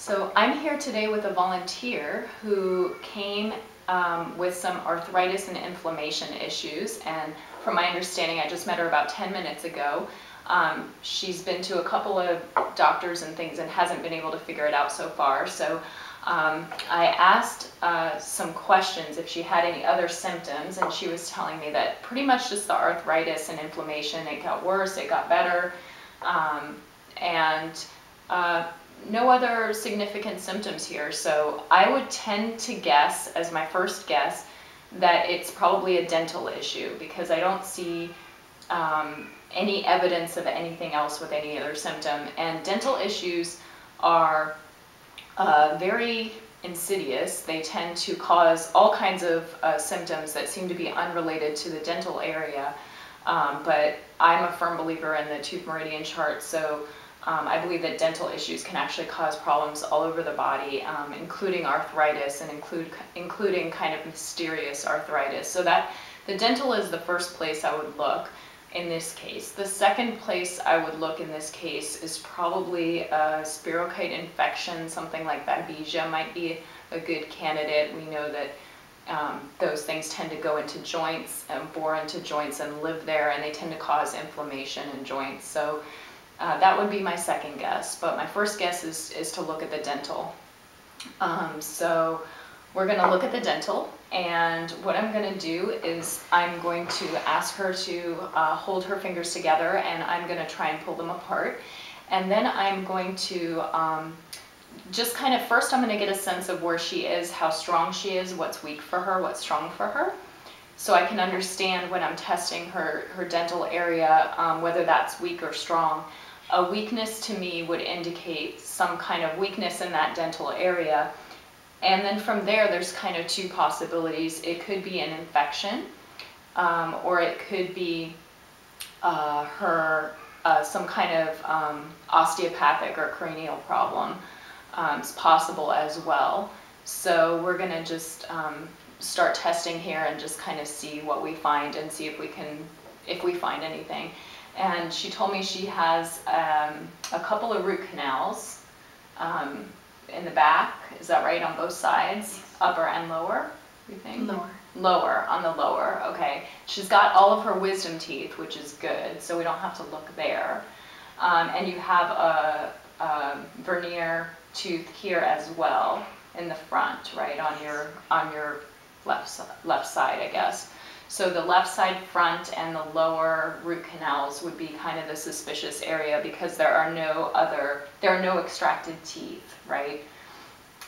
So I'm here today with a volunteer who came with some arthritis and inflammation issues, and from my understanding, I just met her about 10 minutes ago. She's been to a couple of doctors and things and hasn't been able to figure it out so far. So I asked some questions if she had any other symptoms, and she was telling me that pretty much just the arthritis and inflammation, it got worse, it got better, and no other significant symptoms here. So I would tend to guess, as my first guess, that it's probably a dental issue, because I don't see any evidence of anything else with any other symptom. And dental issues are very insidious. They tend to cause all kinds of symptoms that seem to be unrelated to the dental area. But I'm a firm believer in the tooth meridian chart, so I believe that dental issues can actually cause problems all over the body, including arthritis and including kind of mysterious arthritis. So that the dental is the first place I would look in this case. The second place I would look in this case is probably a spirochete infection. Something like babesia might be a good candidate. We know that those things tend to go into joints and bore into joints and live there, and they tend to cause inflammation in joints. So that would be my second guess, but my first guess is to look at the dental. So we're going to look at the dental, and what I'm going to do is I'm going to ask her to hold her fingers together, and I'm going to try and pull them apart. And then I'm going to just kind of, first I'm going to get a sense of where she is, how strong she is, what's weak for her, what's strong for her, so I can understand when I'm testing her dental area whether that's weak or strong. A weakness to me would indicate some kind of weakness in that dental area. And then from there, there's kind of two possibilities. It could be an infection, or it could be some kind of osteopathic or cranial problem. It's possible as well. So we're going to just start testing here and just kind of see what we find and see if we find anything. And she told me she has a couple of root canals in the back. Is that right? On both sides? Yes. Upper and lower, you think? Lower. Lower, on the lower, okay. She's got all of her wisdom teeth, which is good, so we don't have to look there. And you have a veneer tooth here as well in the front, right, on your left side, I guess. So the left side front and the lower root canals would be kind of the suspicious area, because there are no extracted teeth, right?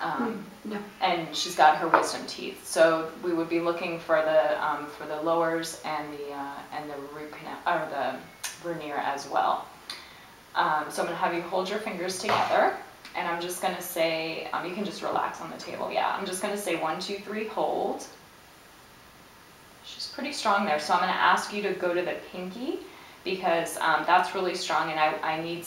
No. And she's got her wisdom teeth. So we would be looking for the lowers and the root canal, or the veneer as well. So I'm going to have you hold your fingers together, and I'm just going to say, you can just relax on the table. Yeah, I'm just going to say 1, 2, 3, hold. She's pretty strong there, so I'm going to ask you to go to the pinky, because that's really strong, and I need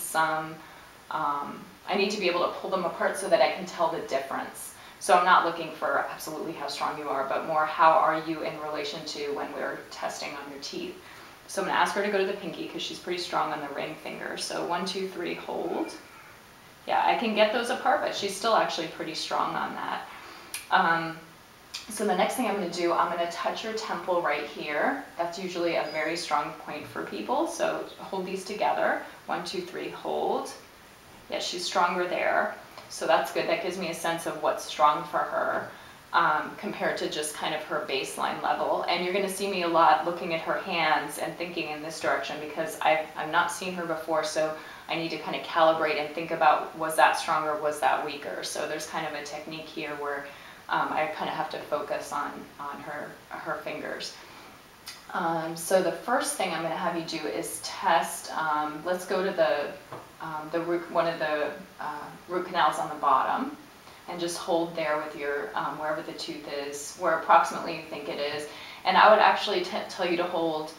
I need to be able to pull them apart so that I can tell the difference. So I'm not looking for absolutely how strong you are, but more how are you in relation to when we're testing on your teeth. So I'm going to ask her to go to the pinky, because she's pretty strong on the ring finger. So 1, 2, 3, hold. Yeah, I can get those apart, but she's still actually pretty strong on that. So the next thing I'm going to do, I'm going to touch your temple right here. That's usually a very strong point for people. So hold these together. 1, 2, 3, hold. Yeah, she's stronger there. So that's good. That gives me a sense of what's strong for her compared to just kind of her baseline level. And you're going to see me a lot looking at her hands and thinking in this direction, because I've not seen her before. So I need to kind of calibrate and think about, was that stronger, was that weaker? So there's kind of a technique here where I kind of have to focus on her fingers. So the first thing I'm going to have you do is test. Let's go to one of the root canals on the bottom, and just hold there with your wherever the tooth is, where approximately you think it is. And I would actually tell you to hold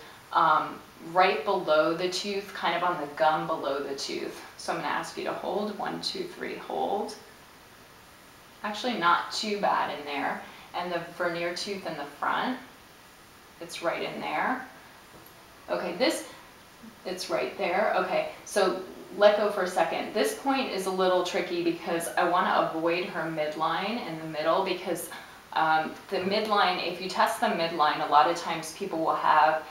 right below the tooth, kind of on the gum below the tooth. So I'm going to ask you to hold. 1, 2, 3, hold. Actually not too bad in there. And the veneer tooth in the front, it's right in there. Okay, it's right there. Okay, so let go for a second. This point is a little tricky because I want to avoid her midline in the middle, because the midline, if you test the midline, a lot of times people will have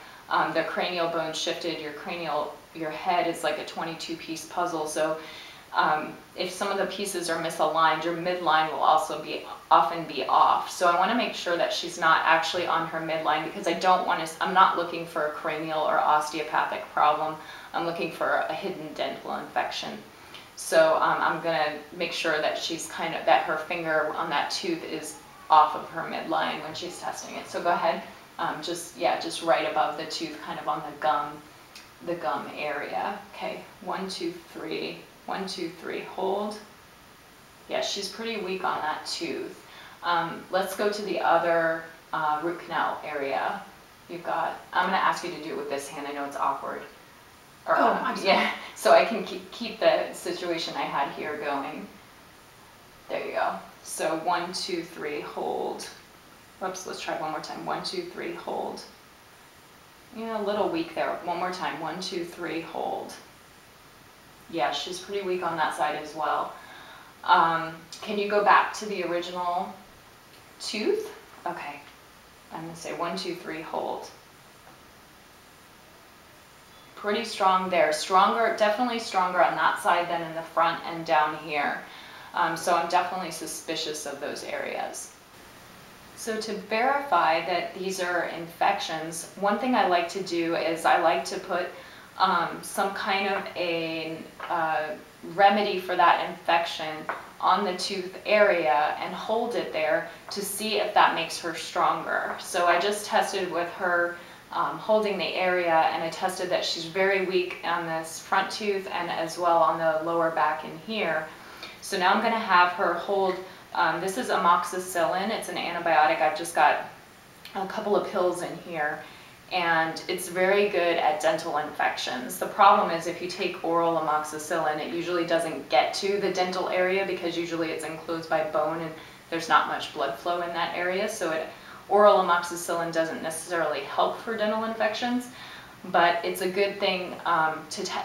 their cranial bone shifted. Your head is like a 22-piece puzzle. So if some of the pieces are misaligned, your midline will also often be off. So I want to make sure that she's not actually on her midline, because I'm not looking for a cranial or osteopathic problem. I'm looking for a hidden dental infection. So I'm going to make sure that that her finger on that tooth is off of her midline when she's testing it. So go ahead, just right above the tooth, kind of on the gum area. Okay, 1, 2, 3, 1, 2, 3, hold. Yeah, she's pretty weak on that tooth. Let's go to the other root canal area. I'm going to ask you to do it with this hand. I know it's awkward. I'm sorry. Yeah, so I can keep the situation I had here going. There you go. So 1, 2, 3, hold. Whoops, let's try one more time. 1, 2, 3, hold. Yeah, a little weak there. One more time. 1, 2, 3, hold. Yeah, she's pretty weak on that side as well. Can you go back to the original tooth? Okay. I'm going to say 1, 2, 3, hold. Pretty strong there. Stronger, definitely stronger on that side than in the front and down here. So I'm definitely suspicious of those areas. So to verify that these are infections, one thing I like to do is I like to put some kind of a remedy for that infection on the tooth area and hold it there to see if that makes her stronger. So I just tested with her holding the area, and I tested that she's very weak on this front tooth and as well on the lower back in here. So now I'm going to have her hold, this is amoxicillin, it's an antibiotic. I've just got a couple of pills in here, and it's very good at dental infections. The problem is if you take oral amoxicillin, it usually doesn't get to the dental area because usually it's enclosed by bone and there's not much blood flow in that area. So oral amoxicillin doesn't necessarily help for dental infections, but it's a good thing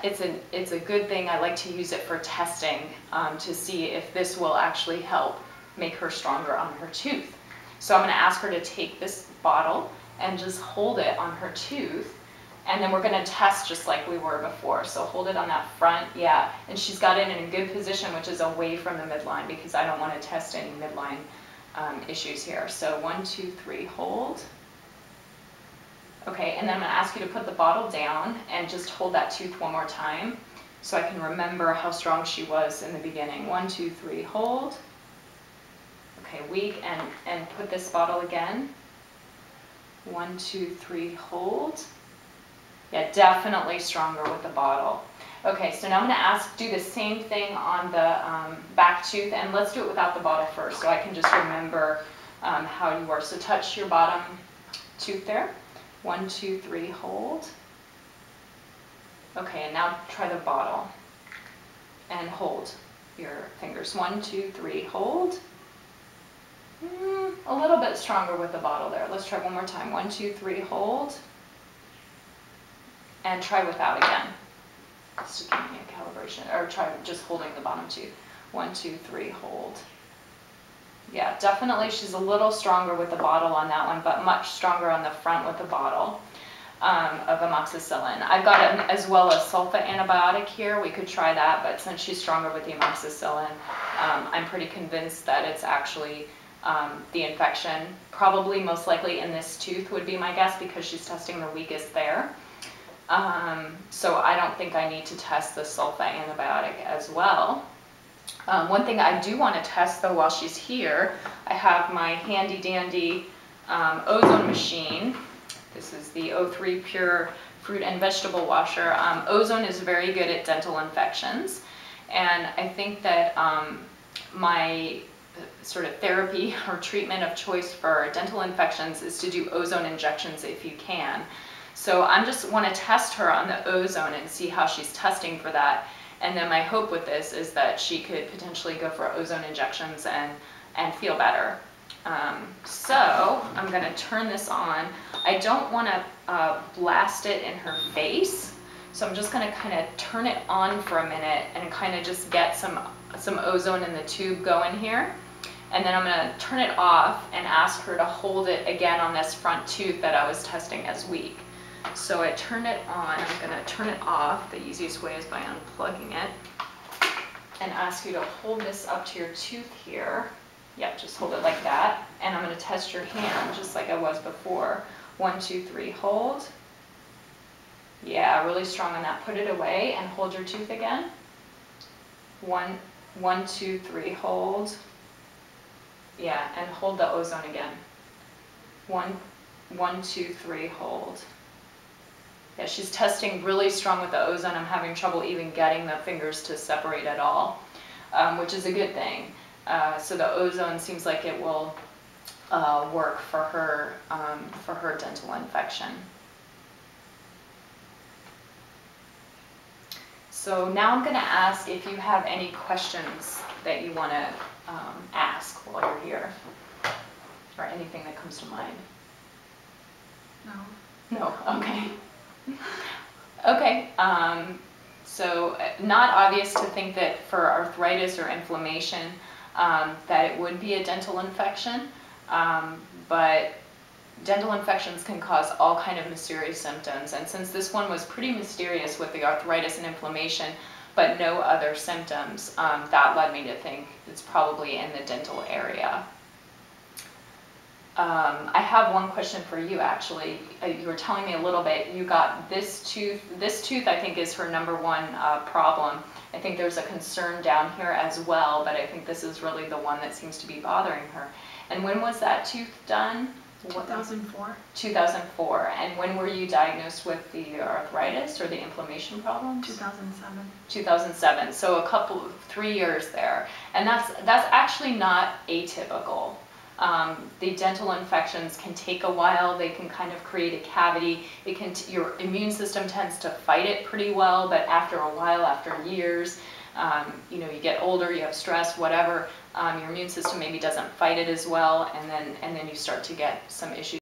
it's a good thing. I like to use it for testing to see if this will actually help make her stronger on her tooth. So I'm going to ask her to take this bottle and just hold it on her tooth, and then we're going to test just like we were before. So hold it on that front, yeah, and she's got it in a good position, which is away from the midline, because I don't want to test any midline issues here. So 1, 2, 3, hold. Okay, and then I'm going to ask you to put the bottle down and just hold that tooth one more time so I can remember how strong she was in the beginning. 1, 2, 3, hold. Okay, weak, and put this bottle again. 1, 2, 3, hold. Yeah, definitely stronger with the bottle. Okay, so now I'm going to do the same thing on the back tooth, and let's do it without the bottle first so I can just remember how you were. So touch your bottom tooth there. 1, 2, 3, hold. Okay, and now try the bottle and hold your fingers. 1, 2, 3, hold. A little bit stronger with the bottle there. Let's try one more time. 1, 2, 3, hold. And try without again. Just to give me a calibration, or try just holding the bottom tooth. 1, 2, 3, hold. Yeah, definitely she's a little stronger with the bottle on that one, but much stronger on the front with the bottle of amoxicillin. I've got as well a sulfa antibiotic here. We could try that, but since she's stronger with the amoxicillin, I'm pretty convinced that it's actually the infection. Probably most likely in this tooth would be my guess, because she's testing the weakest there. So I don't think I need to test the sulfa antibiotic as well. One thing I do want to test though while she's here, I have my handy dandy ozone machine. This is the O3 Pure Fruit and Vegetable Washer. Ozone is very good at dental infections, and I think that my sort of therapy or treatment of choice for dental infections is to do ozone injections if you can. So I just want to test her on the ozone and see how she's testing for that. And then my hope with this is that she could potentially go for ozone injections and feel better. So I'm going to turn this on. I don't want to blast it in her face So I'm just gonna kind of turn it on for a minute and kind of just get some ozone in the tube going here. And then I'm gonna turn it off and ask her to hold it again on this front tooth that I was testing as weak. So I turn it on, I'm gonna turn it off. The easiest way is by unplugging it. And ask you to hold this up to your tooth here. Yep, just hold it like that. And I'm gonna test your hand just like I was before. 1, 2, 3, hold. Yeah, really strong on that. Put it away and hold your tooth again. 1, 2, 3, hold. Yeah, and hold the ozone again. 1, 2, 3, hold. Yeah, she's testing really strong with the ozone. I'm having trouble even getting the fingers to separate at all, which is a good thing. So the ozone seems like it will work for her dental infection. So now I'm going to ask if you have any questions that you want to ask while you're here, or anything that comes to mind. No. No? Okay. Okay, so not obvious to think that for arthritis or inflammation that it would be a dental infection, but dental infections can cause all kind of mysterious symptoms, and since this one was pretty mysterious with the arthritis and inflammation but no other symptoms, that led me to think it's probably in the dental area. I have one question for you actually. You were telling me a little bit, you got this tooth I think is her #1 problem. I think there's a concern down here as well, but I think this is really the one that seems to be bothering her. And when was that tooth done? 2004. 2004. And when were you diagnosed with the arthritis or the inflammation problems? 2007. 2007, so 3 years there. And that's actually not atypical. The dental infections can take a while. They can kind of create a cavity. Your immune system tends to fight it pretty well, but after a while, after years, you get older, you have stress, whatever, your immune system maybe doesn't fight it as well, and then you start to get some issues.